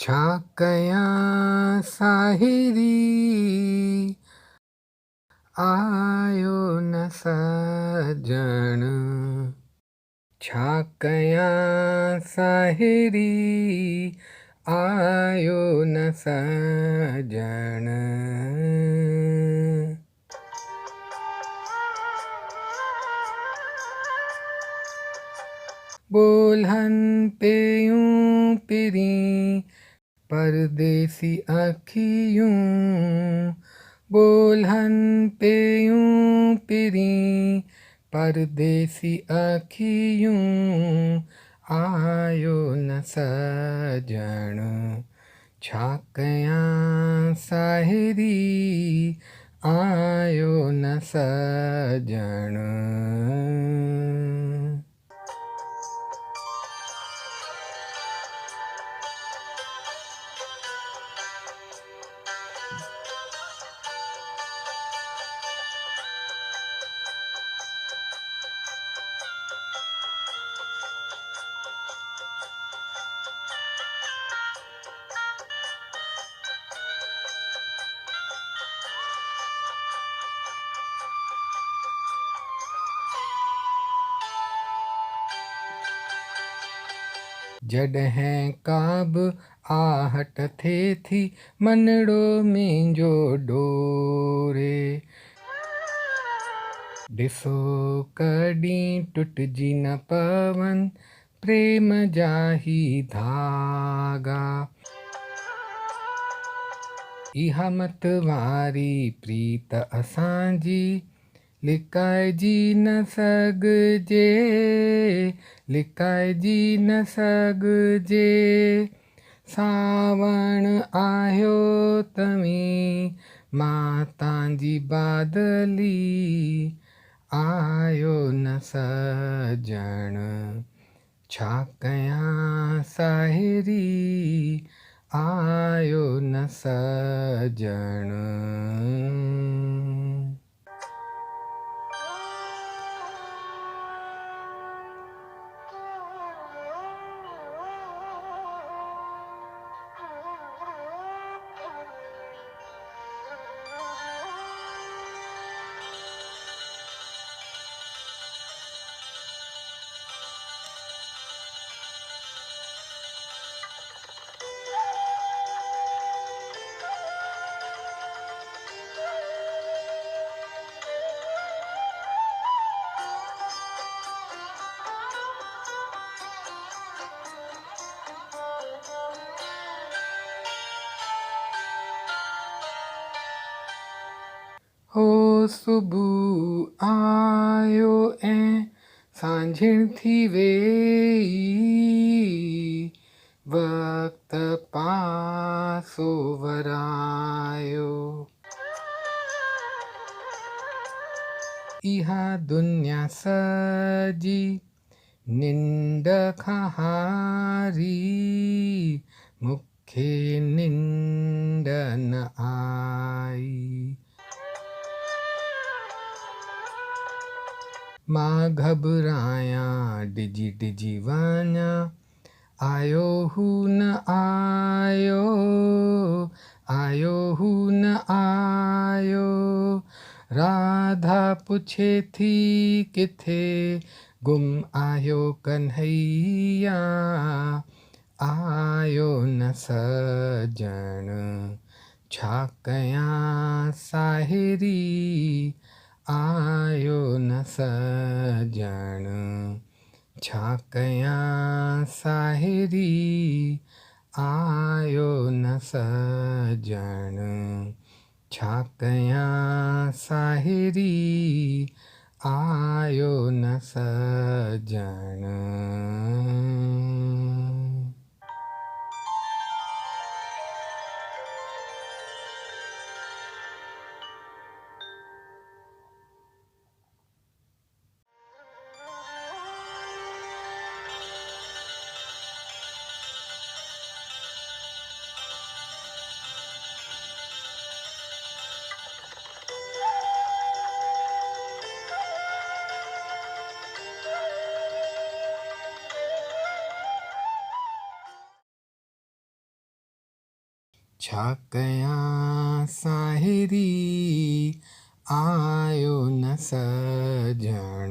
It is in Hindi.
छा कयां साहिरी आयो न सजण। छा कयां साहिरी आयो न सजण। बोलहन पे यूं पिरी परदेसी अखियूं। बोलहन पे यूं पिरी परदेसी अखियूं। आयो न सजण। छा कयां साहिरी आयो न सजण। जॾहिं का बि आहट थिए थी मनड़ो मुंहिंजो डोरे। ॾिसो कॾहिं टुटिजी न पवन प्रेम जा ही धागा। इहा मत वारी प्रीत असांजी लिकाइजी न सघिजे। लिकाइजी न सघिजे। सावण आयो तव्हीं मां तव्हांजी बादली आयो न सजण। छा कयां साहिरी आयो न सजण। हो सुबुह आयो ऐं सांझिण थी वेई। वक़्त पासो वरायो। इहा दुनिया सजी निंड खां हारी मूंखे निंड न आई। मां घबरायां डिजी डिजी वञा आयो हू न आयो। आयो हू न आयो। राधा पुछे थी किथे गुम आयो कन्हैया आयो न सजण। छा कयां साहिरी आयो न सजण। छा कयां साहिरी आयो न सजण। छा कयां साहिरी आयो न सजण। छा कयां साहिरी आयो न सजण